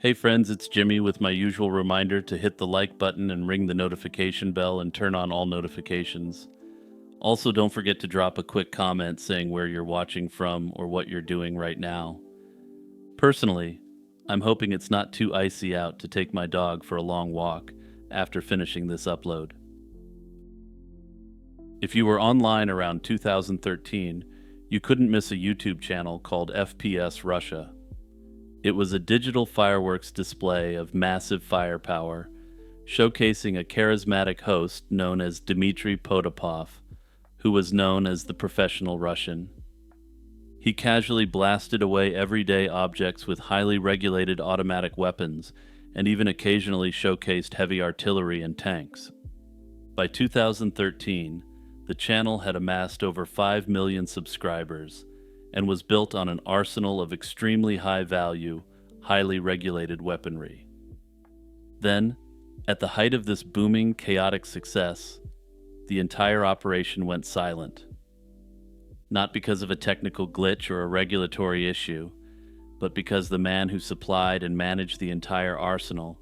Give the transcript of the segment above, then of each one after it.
Hey friends, it's Jimmy with my usual reminder to hit the like button and ring the notification bell and turn on all notifications. Also, don't forget to drop a quick comment saying where you're watching from or what you're doing right now. Personally, I'm hoping it's not too icy out to take my dog for a long walk after finishing this upload. If you were online around 2013, you couldn't miss a YouTube channel called FPS Russia. It was a digital fireworks display of massive firepower, showcasing a charismatic host known as Dmitry Potapov, who was known as the professional Russian. He casually blasted away everyday objects with highly regulated automatic weapons, and even occasionally showcased heavy artillery and tanks. By 2013, the channel had amassed over 5 million subscribers and was built on an arsenal of extremely high-value, highly regulated weaponry. Then, at the height of this booming, chaotic success, the entire operation went silent. Not because of a technical glitch or a regulatory issue, but because the man who supplied and managed the entire arsenal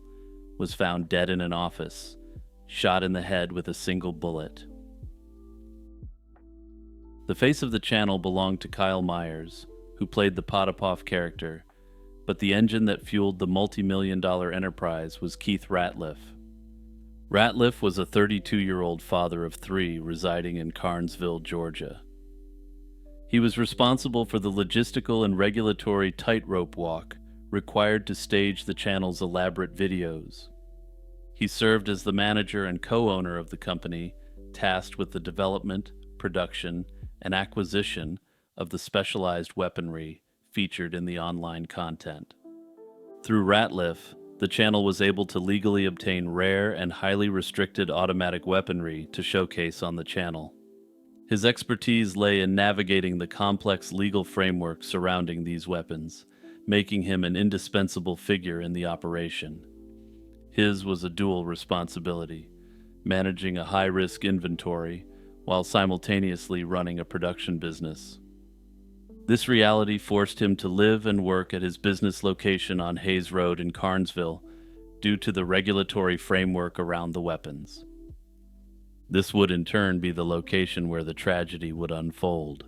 was found dead in an office, shot in the head with a single bullet. The face of the channel belonged to Kyle Myers, who played the Potapov character, but the engine that fueled the multi-million-dollar enterprise was Keith Ratliff. Ratliff was a 32-year-old father of 3 residing in Carnesville, Georgia. He was responsible for the logistical and regulatory tightrope walk required to stage the channel's elaborate videos. He served as the manager and co-owner of the company, tasked with the development, production, and acquisition of the specialized weaponry featured in the online content. Through Ratliff, the channel was able to legally obtain rare and highly restricted automatic weaponry to showcase on the channel. His expertise lay in navigating the complex legal framework surrounding these weapons, making him an indispensable figure in the operation. His was a dual responsibility, managing a high-risk inventory while simultaneously running a production business. This reality forced him to live and work at his business location on Hayes Road in Carnesville due to the regulatory framework around the weapons. This would in turn be the location where the tragedy would unfold.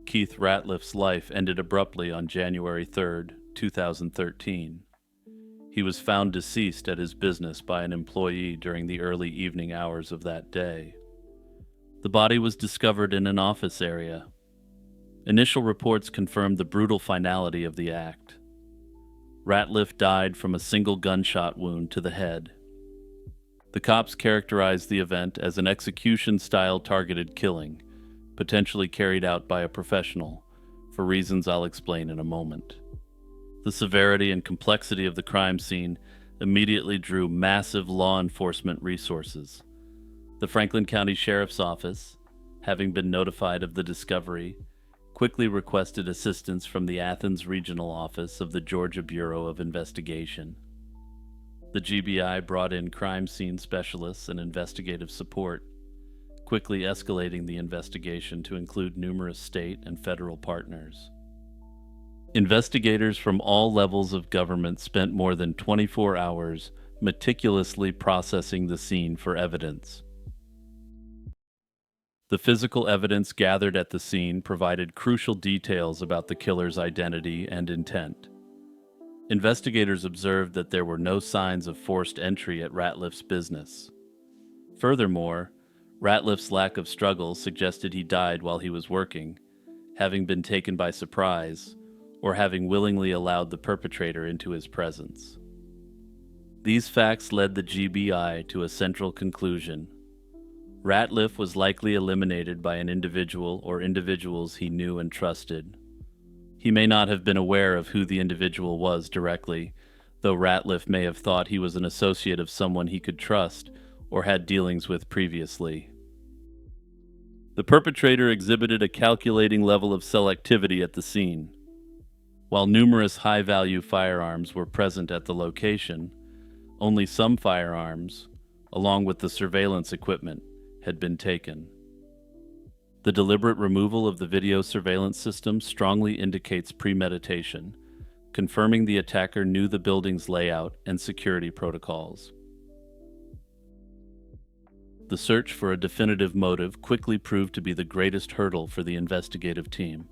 Keith Ratliff's life ended abruptly on January 3, 2013. He was found deceased at his business by an employee during the early evening hours of that day. The body was discovered in an office area. Initial reports confirmed the brutal finality of the act. Ratliff died from a single gunshot wound to the head. The cops characterized the event as an execution-style targeted killing, potentially carried out by a professional, for reasons I'll explain in a moment. The severity and complexity of the crime scene immediately drew massive law enforcement resources. The Franklin County Sheriff's Office, having been notified of the discovery, quickly requested assistance from the Athens Regional Office of the Georgia Bureau of Investigation. The GBI brought in crime scene specialists and investigative support, quickly escalating the investigation to include numerous state and federal partners. Investigators from all levels of government spent more than 24 hours meticulously processing the scene for evidence. The physical evidence gathered at the scene provided crucial details about the killer's identity and intent. Investigators observed that there were no signs of forced entry at Ratliff's business. Furthermore, Ratliff's lack of struggle suggested he died while he was working, having been taken by surprise, or having willingly allowed the perpetrator into his presence. These facts led the GBI to a central conclusion. Ratliff was likely eliminated by an individual or individuals he knew and trusted. He may not have been aware of who the individual was directly, though Ratliff may have thought he was an associate of someone he could trust or had dealings with previously. The perpetrator exhibited a calculating level of selectivity at the scene. While numerous high-value firearms were present at the location, only some firearms, along with the surveillance equipment, had been taken. The deliberate removal of the video surveillance system strongly indicates premeditation, confirming the attacker knew the building's layout and security protocols. The search for a definitive motive quickly proved to be the greatest hurdle for the investigative team.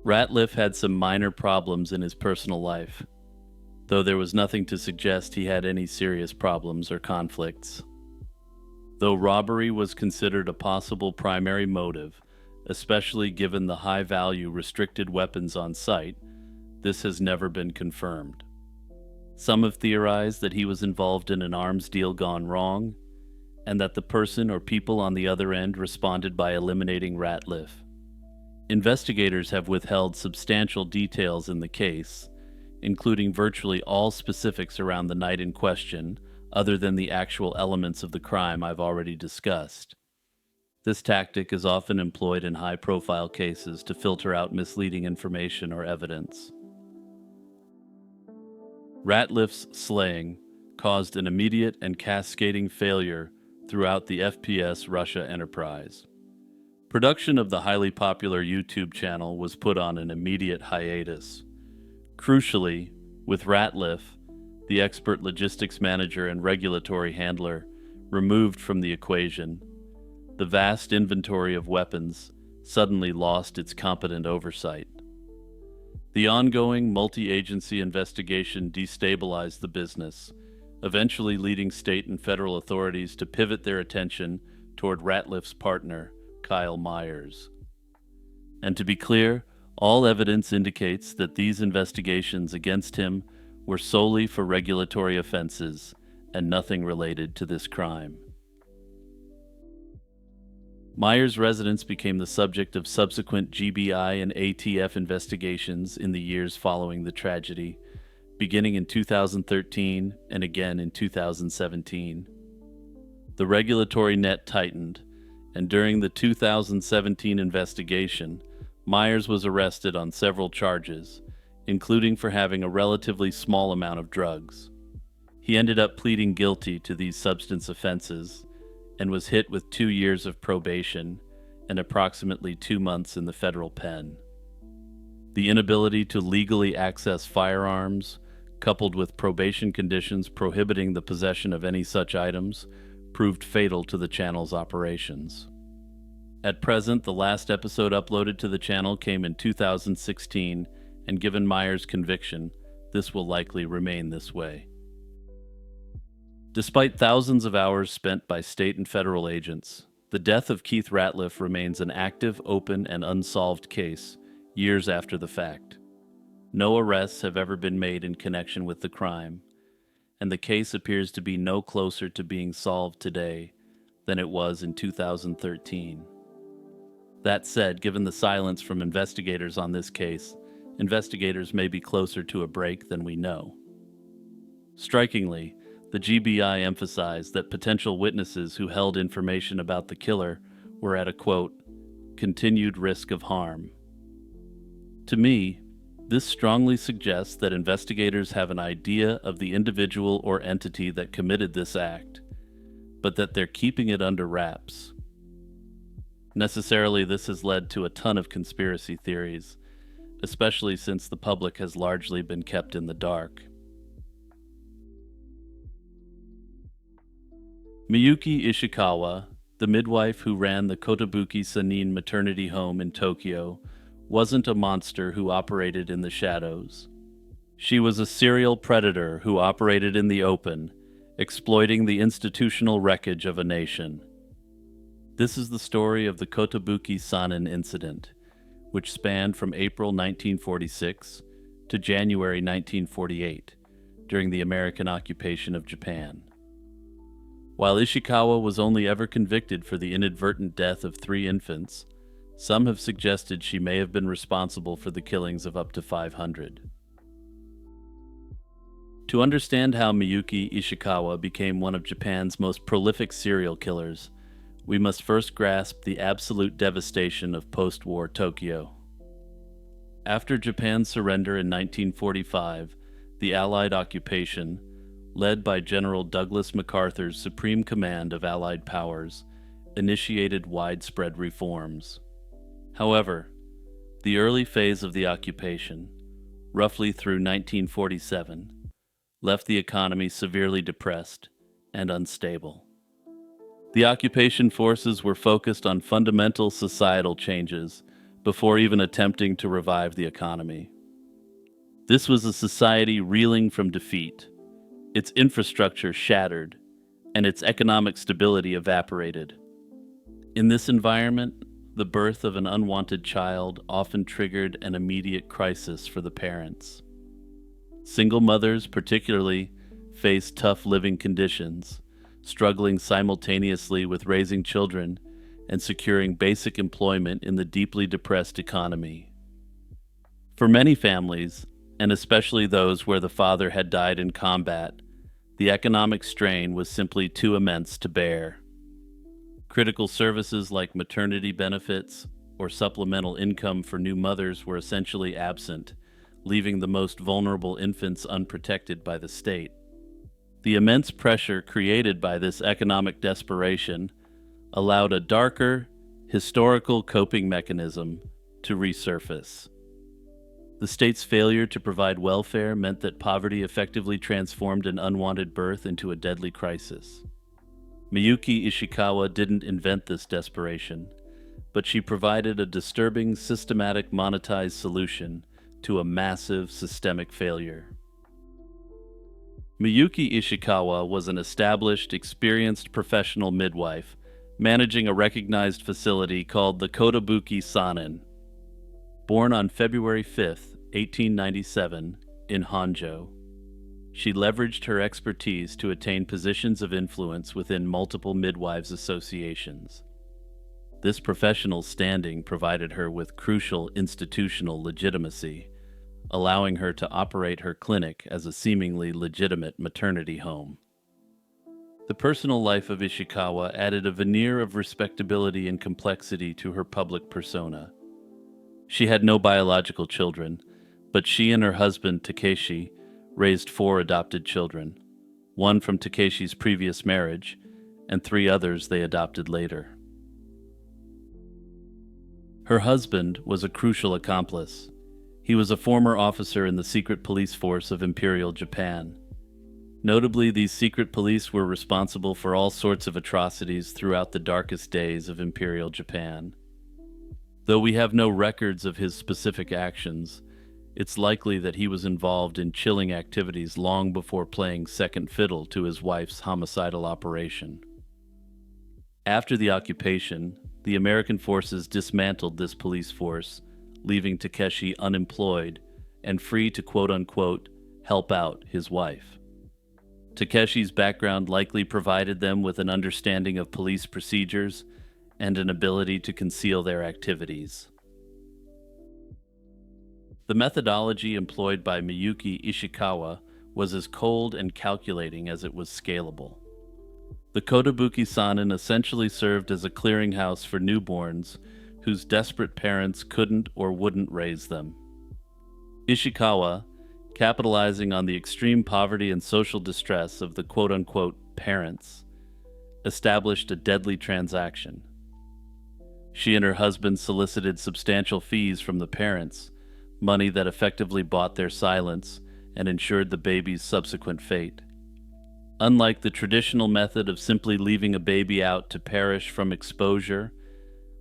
Ratliff had some minor problems in his personal life, though there was nothing to suggest he had any serious problems or conflicts. Though robbery was considered a possible primary motive, especially given the high-value restricted weapons on site, this has never been confirmed. Some have theorized that he was involved in an arms deal gone wrong, and that the person or people on the other end responded by eliminating Ratliff. Investigators have withheld substantial details in the case, including virtually all specifics around the night in question, other than the actual elements of the crime I've already discussed. This tactic is often employed in high-profile cases to filter out misleading information or evidence. Ratliff's slaying caused an immediate and cascading failure throughout the FPS Russia enterprise. Production of the highly popular YouTube channel was put on an immediate hiatus. Crucially, with Ratliff, the expert logistics manager and regulatory handler, removed from the equation, the vast inventory of weapons suddenly lost its competent oversight. The ongoing multi-agency investigation destabilized the business, eventually leading state and federal authorities to pivot their attention toward Ratliff's partner, Kyle Myers. And to be clear, all evidence indicates that these investigations against him were solely for regulatory offenses and nothing related to this crime. Myers' residence became the subject of subsequent GBI and ATF investigations in the years following the tragedy, beginning in 2013 and again in 2017. The regulatory net tightened, and during the 2017 investigation, Myers was arrested on several charges, including for having a relatively small amount of drugs. He ended up pleading guilty to these substance offenses and was hit with 2 years of probation and approximately 2 months in the federal pen. The inability to legally access firearms, coupled with probation conditions prohibiting the possession of any such items, proved fatal to the channel's operations. At present, the last episode uploaded to the channel came in 2016, and given Myers' conviction, this will likely remain this way. Despite thousands of hours spent by state and federal agents, the death of Keith Ratliff remains an active, open, and unsolved case years after the fact. No arrests have ever been made in connection with the crime, and the case appears to be no closer to being solved today than it was in 2013. That said, given the silence from investigators on this case, investigators may be closer to a break than we know. Strikingly, the GBI emphasized that potential witnesses who held information about the killer were at a, quote, continued risk of harm. To me, this strongly suggests that investigators have an idea of the individual or entity that committed this act, but that they're keeping it under wraps. Necessarily, this has led to a ton of conspiracy theories, especially since the public has largely been kept in the dark. Miyuki Ishikawa, the midwife who ran the Kotobuki Sanin maternity home in Tokyo, wasn't a monster who operated in the shadows. She was a serial predator who operated in the open, exploiting the institutional wreckage of a nation. This is the story of the Kotobuki Sanin incident, which spanned from April 1946 to January 1948, during the American occupation of Japan. While Ishikawa was only ever convicted for the inadvertent death of 3 infants, some have suggested she may have been responsible for the killings of up to 500. To understand how Miyuki Ishikawa became one of Japan's most prolific serial killers, we must first grasp the absolute devastation of post-war Tokyo. After Japan's surrender in 1945, the Allied occupation, led by General Douglas MacArthur's Supreme Command of Allied powers, initiated widespread reforms. However, the early phase of the occupation, roughly through 1947, left the economy severely depressed and unstable. The occupation forces were focused on fundamental societal changes before even attempting to revive the economy. This was a society reeling from defeat, its infrastructure shattered, and its economic stability evaporated. In this environment, the birth of an unwanted child often triggered an immediate crisis for the parents. Single mothers, particularly, faced tough living conditions, struggling simultaneously with raising children and securing basic employment in the deeply depressed economy. For many families, and especially those where the father had died in combat, the economic strain was simply too immense to bear. Critical services like maternity benefits or supplemental income for new mothers were essentially absent, leaving the most vulnerable infants unprotected by the state. The immense pressure created by this economic desperation allowed a darker, historical coping mechanism to resurface. The state's failure to provide welfare meant that poverty effectively transformed an unwanted birth into a deadly crisis. Miyuki Ishikawa didn't invent this desperation, but she provided a disturbing, systematic, monetized solution to a massive systemic failure. Miyuki Ishikawa was an established, experienced professional midwife managing a recognized facility called the Kotobuki Sanin. Born on February 5, 1897, in Honjo, she leveraged her expertise to attain positions of influence within multiple midwives' associations. This professional standing provided her with crucial institutional legitimacy, allowing her to operate her clinic as a seemingly legitimate maternity home. The personal life of Ishikawa added a veneer of respectability and complexity to her public persona. She had no biological children, but she and her husband, Takeshi, raised 4 adopted children, one from Takeshi's previous marriage, and 3 others they adopted later. Her husband was a crucial accomplice. He was a former officer in the secret police force of Imperial Japan. Notably, these secret police were responsible for all sorts of atrocities throughout the darkest days of Imperial Japan. Though we have no records of his specific actions, it's likely that he was involved in chilling activities long before playing second fiddle to his wife's homicidal operation. After the occupation, the American forces dismantled this police force, leaving Takeshi unemployed and free to quote-unquote help out his wife. Takeshi's background likely provided them with an understanding of police procedures and an ability to conceal their activities. The methodology employed by Miyuki Ishikawa was as cold and calculating as it was scalable. The Kotobuki Sanin essentially served as a clearinghouse for newborns whose desperate parents couldn't or wouldn't raise them. Ishikawa, capitalizing on the extreme poverty and social distress of the quote-unquote parents, established a deadly transaction. She and her husband solicited substantial fees from the parents, money that effectively bought their silence and ensured the baby's subsequent fate. Unlike the traditional method of simply leaving a baby out to perish from exposure,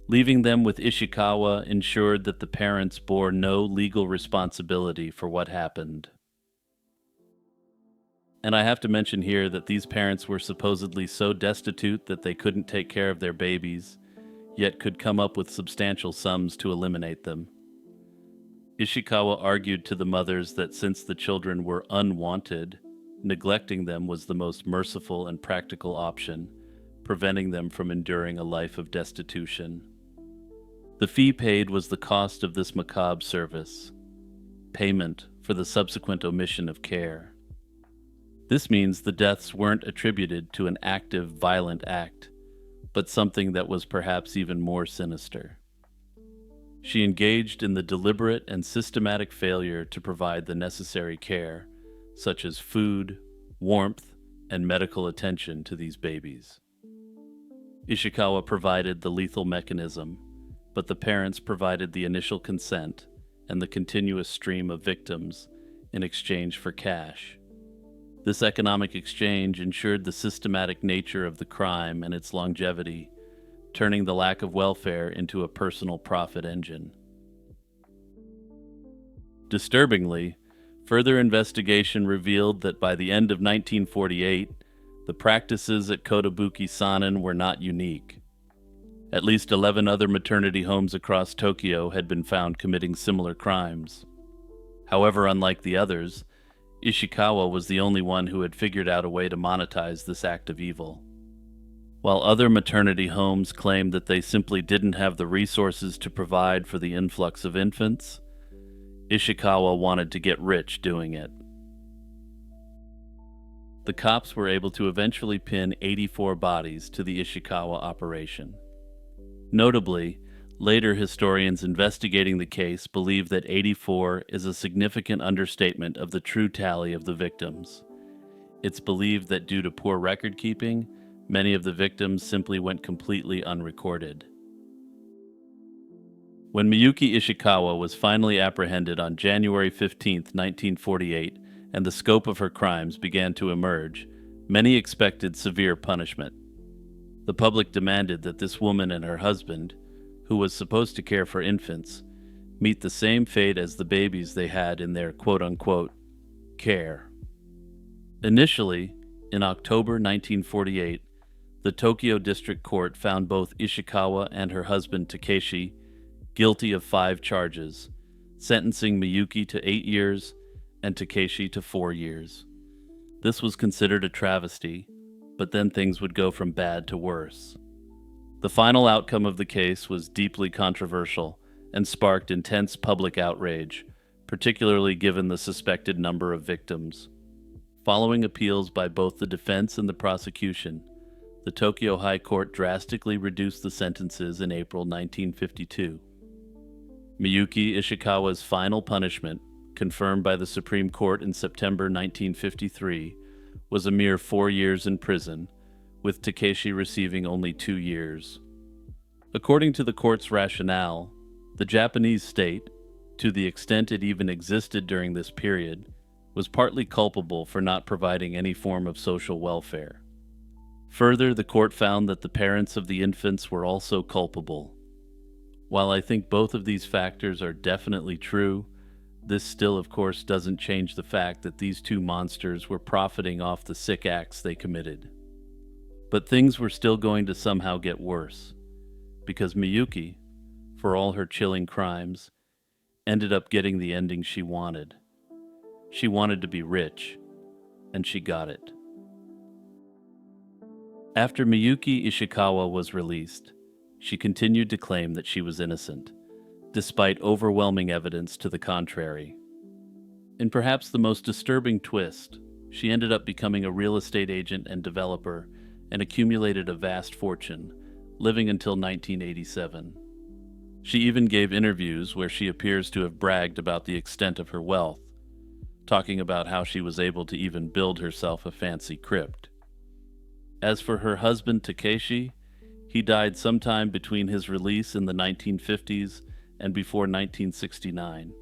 leaving them with Ishikawa ensured that the parents bore no legal responsibility for what happened. And I have to mention here that these parents were supposedly so destitute that they couldn't take care of their babies, yet could come up with substantial sums to eliminate them. Ishikawa argued to the mothers that since the children were unwanted, neglecting them was the most merciful and practical option, preventing them from enduring a life of destitution. The fee paid was the cost of this macabre service, payment for the subsequent omission of care. This means the deaths weren't attributed to an active, violent act, but something that was perhaps even more sinister. She engaged in the deliberate and systematic failure to provide the necessary care, such as food, warmth, and medical attention to these babies. Ishikawa provided the lethal mechanism, but the parents provided the initial consent and the continuous stream of victims in exchange for cash. This economic exchange ensured the systematic nature of the crime and its longevity, turning the lack of welfare into a personal profit engine. Disturbingly, further investigation revealed that by the end of 1948, the practices at Kotobuki Sanin were not unique. At least 11 other maternity homes across Tokyo had been found committing similar crimes. However, unlike the others, Ishikawa was the only one who had figured out a way to monetize this act of evil. While other maternity homes claimed that they simply didn't have the resources to provide for the influx of infants, Ishikawa wanted to get rich doing it. The cops were able to eventually pin 84 bodies to the Ishikawa operation. Notably, later historians investigating the case believe that 84 is a significant understatement of the true tally of the victims. It's believed that due to poor record keeping, many of the victims simply went completely unrecorded. When Miyuki Ishikawa was finally apprehended on January 15, 1948, and the scope of her crimes began to emerge, many expected severe punishment. The public demanded that this woman and her husband, who was supposed to care for infants, meet the same fate as the babies they had in their quote-unquote care. Initially, in October 1948, the Tokyo District Court found both Ishikawa and her husband Takeshi guilty of 5 charges, sentencing Miyuki to 8 years and Takeshi to 4 years. This was considered a travesty, but then things would go from bad to worse. The final outcome of the case was deeply controversial and sparked intense public outrage, particularly given the suspected number of victims. Following appeals by both the defense and the prosecution, the Tokyo High Court drastically reduced the sentences in April 1952. Miyuki Ishikawa's final punishment, confirmed by the Supreme Court in September 1953, was a mere 4 years in prison, with Takeshi receiving only 2 years. According to the court's rationale, the Japanese state, to the extent it even existed during this period, was partly culpable for not providing any form of social welfare. Further, the court found that the parents of the infants were also culpable. While I think both of these factors are definitely true, this still, of course, doesn't change the fact that these two monsters were profiting off the sick acts they committed. But things were still going to somehow get worse, because Miyuki, for all her chilling crimes, ended up getting the ending she wanted. She wanted to be rich, and she got it. After Miyuki Ishikawa was released, she continued to claim that she was innocent, despite overwhelming evidence to the contrary. In perhaps the most disturbing twist, she ended up becoming a real estate agent and developer and accumulated a vast fortune, living until 1987. She even gave interviews where she appears to have bragged about the extent of her wealth, talking about how she was able to even build herself a fancy crypt. As for her husband Takeshi, he died sometime between his release in the 1950s and before 1969.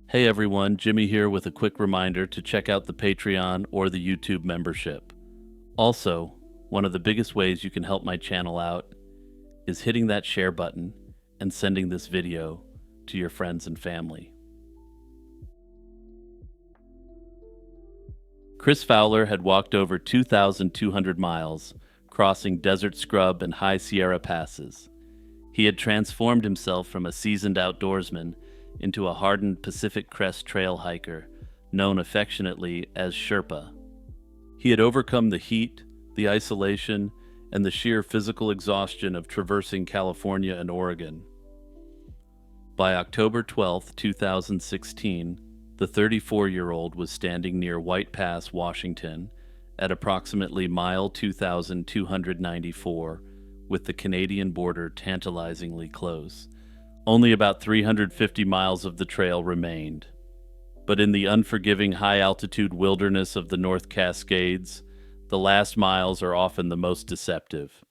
Hey everyone, Jimmy here with a quick reminder to check out the Patreon or the YouTube membership. Also, one of the biggest ways you can help my channel out is hitting that share button and sending this video to your friends and family. Chris Fowler had walked over 2,200 miles, crossing desert scrub and high Sierra passes. He had transformed himself from a seasoned outdoorsman into a hardened Pacific Crest Trail hiker, known affectionately as Sherpa. He had overcome the heat, the isolation, and the sheer physical exhaustion of traversing California and Oregon. By October 12, 2016, the 34-year-old was standing near White Pass, Washington, at approximately mile 2,294, with the Canadian border tantalizingly close. Only about 350 miles of the trail remained. But in the unforgiving high-altitude wilderness of the North Cascades, the last miles are often the most deceptive.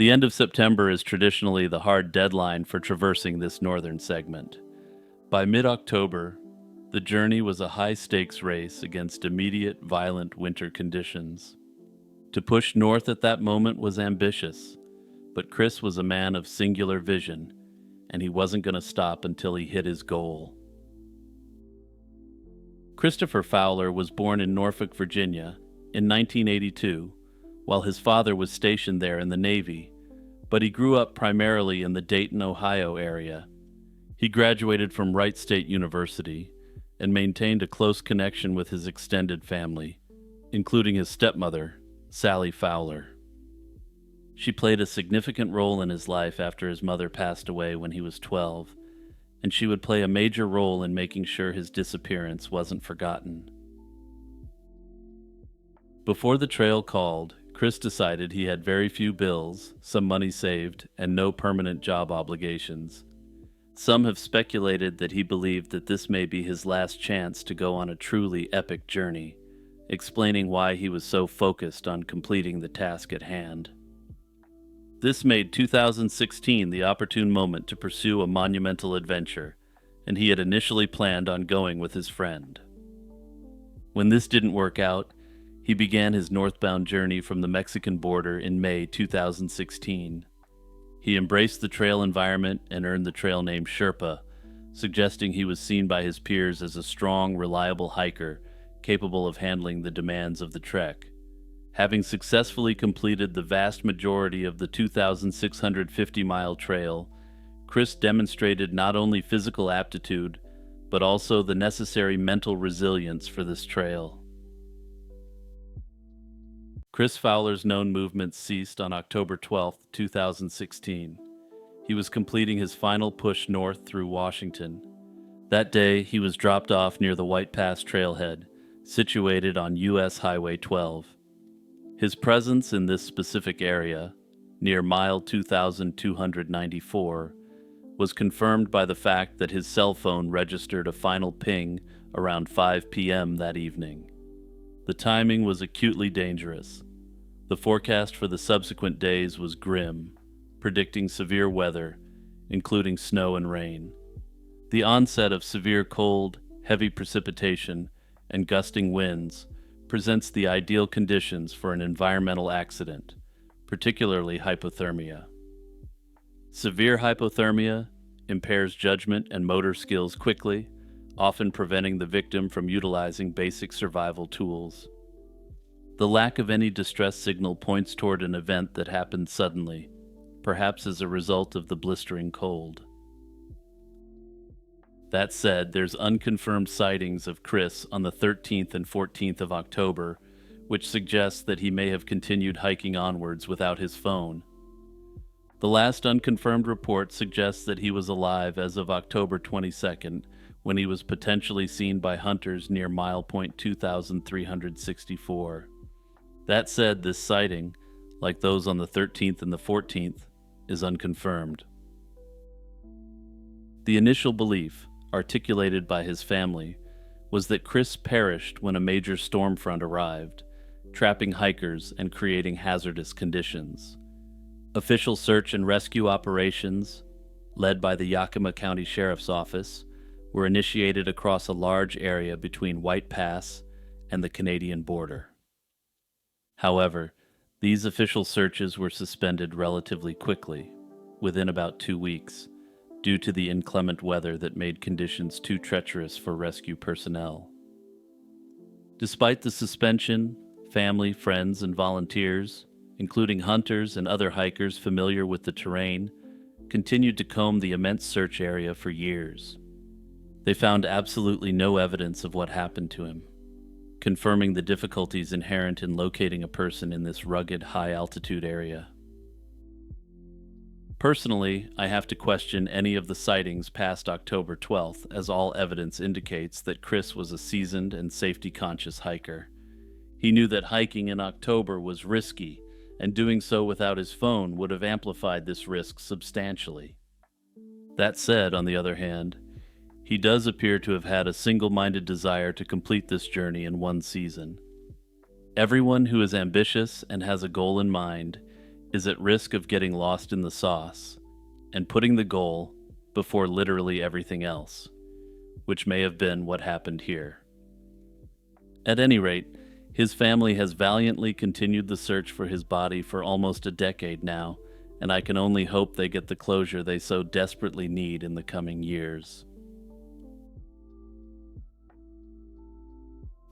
The end of September is traditionally the hard deadline for traversing this northern segment. By mid-October, the journey was a high-stakes race against immediate, violent winter conditions. To push north at that moment was ambitious, but Chris was a man of singular vision, and he wasn't going to stop until he hit his goal. Christopher Fowler was born in Norfolk, Virginia, in 1982, while his father was stationed there in the Navy, but he grew up primarily in the Dayton, Ohio area. He graduated from Wright State University and maintained a close connection with his extended family, including his stepmother, Sally Fowler. She played a significant role in his life after his mother passed away when he was 12, and she would play a major role in making sure his disappearance wasn't forgotten. Before the trail called, Chris decided he had very few bills, some money saved, and no permanent job obligations. Some have speculated that he believed that this may be his last chance to go on a truly epic journey, explaining why he was so focused on completing the task at hand. This made 2016 the opportune moment to pursue a monumental adventure, and he had initially planned on going with his friend. When this didn't work out, he began his northbound journey from the Mexican border in May 2016. He embraced the trail environment and earned the trail name Sherpa, suggesting he was seen by his peers as a strong, reliable hiker capable of handling the demands of the trek. Having successfully completed the vast majority of the 2,650-mile trail, Chris demonstrated not only physical aptitude, but also the necessary mental resilience for this trail. Chris Fowler's known movements ceased on October 12, 2016. He was completing his final push north through Washington. That day, he was dropped off near the White Pass trailhead, situated on U.S. Highway 12. His presence in this specific area, near mile 2,294, was confirmed by the fact that his cell phone registered a final ping around 5 p.m. that evening. The timing was acutely dangerous. The forecast for the subsequent days was grim, predicting severe weather, including snow and rain. The onset of severe cold, heavy precipitation, and gusting winds presents the ideal conditions for an environmental accident, particularly hypothermia. Severe hypothermia impairs judgment and motor skills quickly, often preventing the victim from utilizing basic survival tools. The lack of any distress signal points toward an event that happened suddenly, perhaps as a result of the blistering cold. That said, there's unconfirmed sightings of Chris on the 13th and 14th of October, which suggests that he may have continued hiking onwards without his phone. The last unconfirmed report suggests that he was alive as of October 22nd, when he was potentially seen by hunters near milepoint 2,364. That said, this sighting, like those on the 13th and the 14th, is unconfirmed. The initial belief, articulated by his family, was that Chris perished when a major storm front arrived, trapping hikers and creating hazardous conditions. Official search and rescue operations, led by the Yakima County Sheriff's Office, were initiated across a large area between White Pass and the Canadian border. However, these official searches were suspended relatively quickly, within about 2 weeks, due to the inclement weather that made conditions too treacherous for rescue personnel. Despite the suspension, family, friends, and volunteers, including hunters and other hikers familiar with the terrain, continued to comb the immense search area for years. They found absolutely no evidence of what happened to him, confirming the difficulties inherent in locating a person in this rugged, high-altitude area. Personally, I have to question any of the sightings past October 12th, as all evidence indicates that Chris was a seasoned and safety-conscious hiker. He knew that hiking in October was risky, and doing so without his phone would have amplified this risk substantially. That said, on the other hand, he does appear to have had a single-minded desire to complete this journey in one season. Everyone who is ambitious and has a goal in mind is at risk of getting lost in the sauce and putting the goal before literally everything else, which may have been what happened here. At any rate, his family has valiantly continued the search for his body for almost a decade now, and I can only hope they get the closure they so desperately need in the coming years.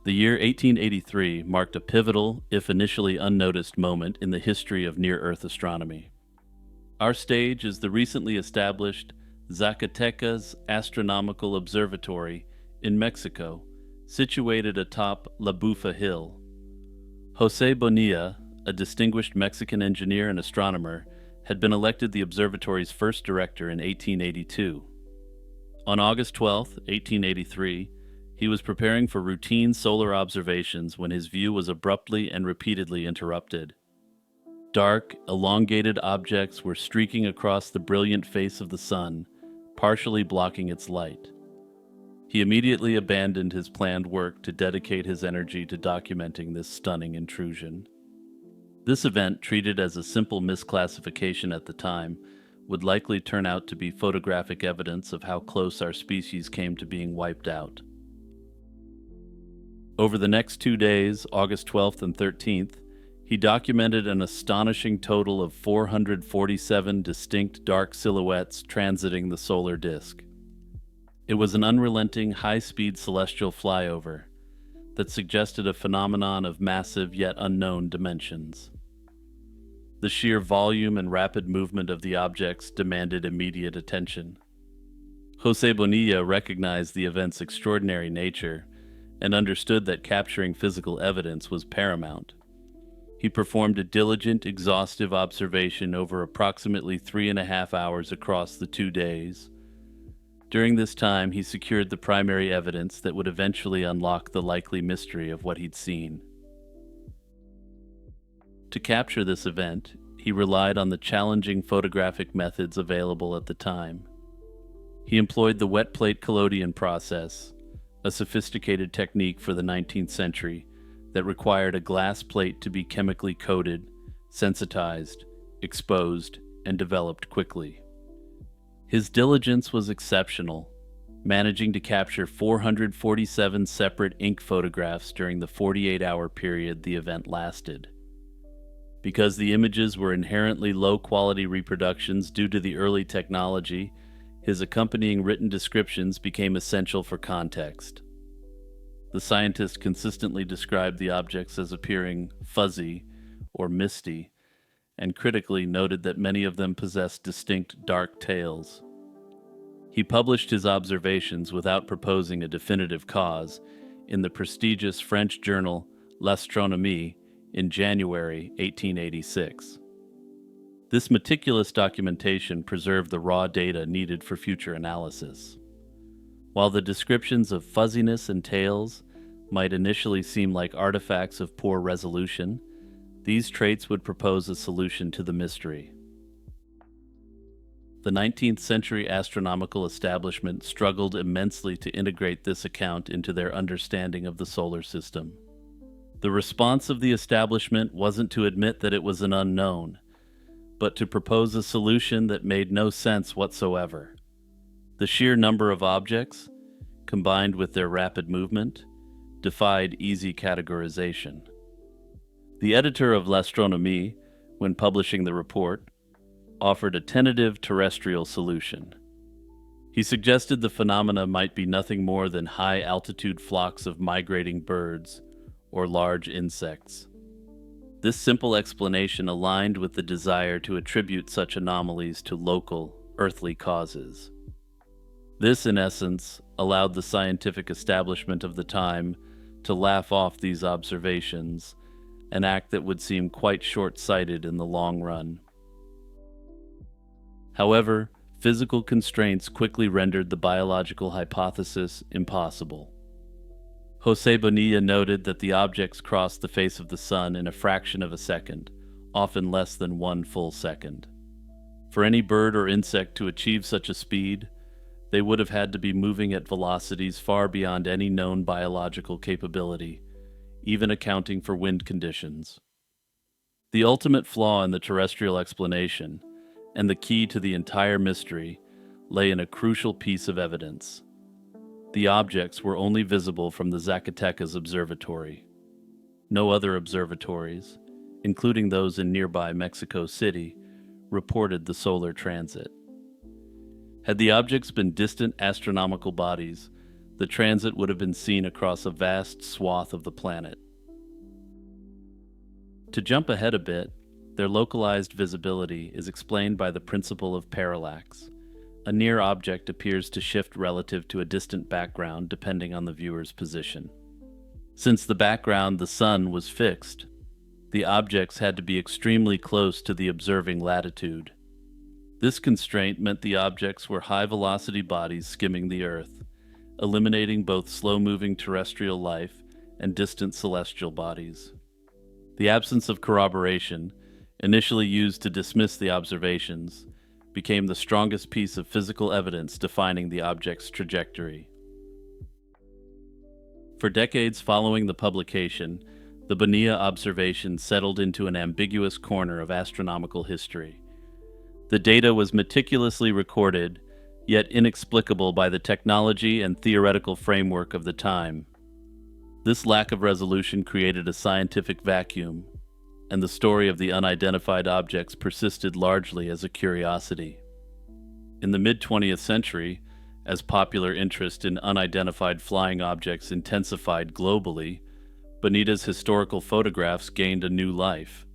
The year 1883 marked a pivotal, if initially unnoticed, moment in the history of near-Earth astronomy. Our stage is the recently established Zacatecas Astronomical Observatory in Mexico, situated atop La Bufa Hill. José Bonilla, a distinguished Mexican engineer and astronomer, had been elected the observatory's first director in 1882. On August 12, 1883, he was preparing for routine solar observations when his view was abruptly and repeatedly interrupted. Dark, elongated objects were streaking across the brilliant face of the sun, partially blocking its light. He immediately abandoned his planned work to dedicate his energy to documenting this stunning intrusion. This event, treated as a simple misclassification at the time, would likely turn out to be photographic evidence of how close our species came to being wiped out. Over the next 2 days, August 12th and 13th, he documented an astonishing total of 447 distinct dark silhouettes transiting the solar disk. It was an unrelenting, high-speed celestial flyover that suggested a phenomenon of massive yet unknown dimensions. The sheer volume and rapid movement of the objects demanded immediate attention. José Bonilla recognized the event's extraordinary nature and understood that capturing physical evidence was paramount. He performed a diligent, exhaustive observation over approximately 3.5 hours across the 2 days. During this time, he secured the primary evidence that would eventually unlock the likely mystery of what he'd seen. To capture this event, he relied on the challenging photographic methods available at the time. He employed the wet plate collodion process, a sophisticated technique for the 19th century that required a glass plate to be chemically coated, sensitized, exposed, and developed quickly. His diligence was exceptional, managing to capture 447 separate ink photographs during the 48-hour period the event lasted. Because the images were inherently low-quality reproductions due to the early technology, his accompanying written descriptions became essential for context. The scientist consistently described the objects as appearing fuzzy or misty, and critically noted that many of them possessed distinct dark tails. He published his observations without proposing a definitive cause in the prestigious French journal L'Astronomie in January 1886. This meticulous documentation preserved the raw data needed for future analysis. While the descriptions of fuzziness and tails might initially seem like artifacts of poor resolution, these traits would propose a solution to the mystery. The 19th century astronomical establishment struggled immensely to integrate this account into their understanding of the solar system. The response of the establishment wasn't to admit that it was an unknown, but to propose a solution that made no sense whatsoever. The sheer number of objects, combined with their rapid movement, defied easy categorization. The editor of L'Astronomie, when publishing the report, offered a tentative terrestrial solution. He suggested the phenomena might be nothing more than high-altitude flocks of migrating birds or large insects. This simple explanation aligned with the desire to attribute such anomalies to local, earthly causes. This, in essence, allowed the scientific establishment of the time to laugh off these observations, an act that would seem quite short-sighted in the long run. However, physical constraints quickly rendered the biological hypothesis impossible. José Bonilla noted that the objects crossed the face of the sun in a fraction of a second, often less than 1 full second. For any bird or insect to achieve such a speed, they would have had to be moving at velocities far beyond any known biological capability, even accounting for wind conditions. The ultimate flaw in the terrestrial explanation, and the key to the entire mystery, lay in a crucial piece of evidence. The objects were only visible from the Zacatecas Observatory. No other observatories, including those in nearby Mexico City, reported the solar transit. Had the objects been distant astronomical bodies, the transit would have been seen across a vast swath of the planet. To jump ahead a bit, their localized visibility is explained by the principle of parallax. A near object appears to shift relative to a distant background depending on the viewer's position. Since the background, the sun, was fixed, the objects had to be extremely close to the observing latitude. This constraint meant the objects were high-velocity bodies skimming the Earth, eliminating both slow-moving terrestrial life and distant celestial bodies. The absence of corroboration, initially used to dismiss the observations, became the strongest piece of physical evidence defining the object's trajectory. For decades following the publication, the Bonilla observation settled into an ambiguous corner of astronomical history. The data was meticulously recorded, yet inexplicable by the technology and theoretical framework of the time. This lack of resolution created a scientific vacuum, and the story of the unidentified objects persisted largely as a curiosity. In the mid-20th century, as popular interest in unidentified flying objects intensified globally, Bonilla's historical photographs gained a new life.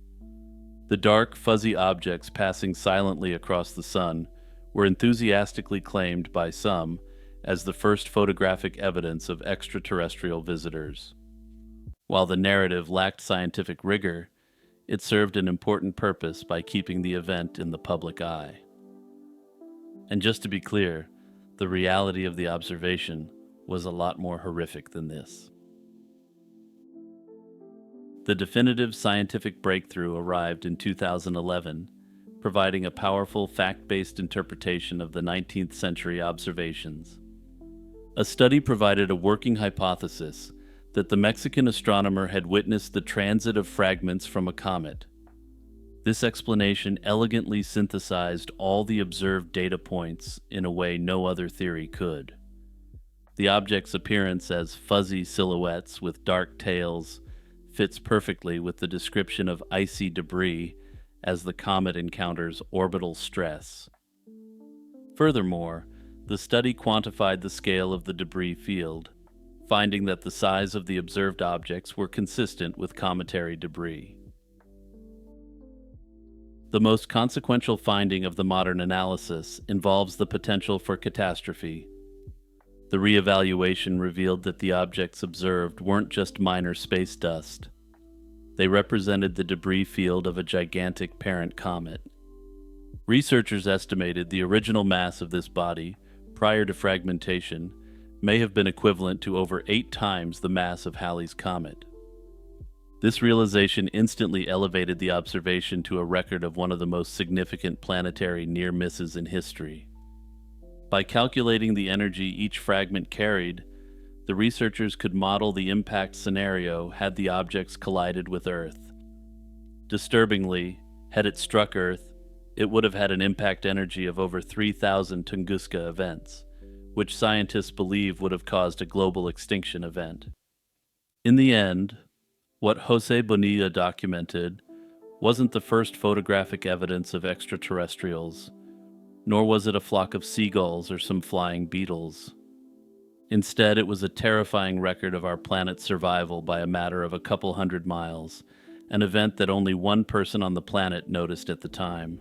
The dark, fuzzy objects passing silently across the sun were enthusiastically claimed by some as the first photographic evidence of extraterrestrial visitors. While the narrative lacked scientific rigor, it served an important purpose by keeping the event in the public eye. And just to be clear, the reality of the observation was a lot more horrific than this. The definitive scientific breakthrough arrived in 2011, providing a powerful fact-based interpretation of the 19th century observations. A study provided a working hypothesis that the Mexican astronomer had witnessed the transit of fragments from a comet. This explanation elegantly synthesized all the observed data points in a way no other theory could. The object's appearance as fuzzy silhouettes with dark tails fits perfectly with the description of icy debris as the comet encounters orbital stress. Furthermore, the study quantified the scale of the debris field, finding that the size of the observed objects were consistent with cometary debris. The most consequential finding of the modern analysis involves the potential for catastrophe. The reevaluation revealed that the objects observed weren't just minor space dust. They represented the debris field of a gigantic parent comet. Researchers estimated the original mass of this body, prior to fragmentation, may have been equivalent to over 8 times the mass of Halley's Comet. This realization instantly elevated the observation to a record of one of the most significant planetary near misses in history. By calculating the energy each fragment carried, the researchers could model the impact scenario had the objects collided with Earth. Disturbingly, had it struck Earth, it would have had an impact energy of over 3,000 Tunguska events, which scientists believe would have caused a global extinction event. In the end, what José Bonilla documented wasn't the first photographic evidence of extraterrestrials, nor was it a flock of seagulls or some flying beetles. Instead, it was a terrifying record of our planet's survival by a matter of a couple hundred miles, an event that only one person on the planet noticed at the time.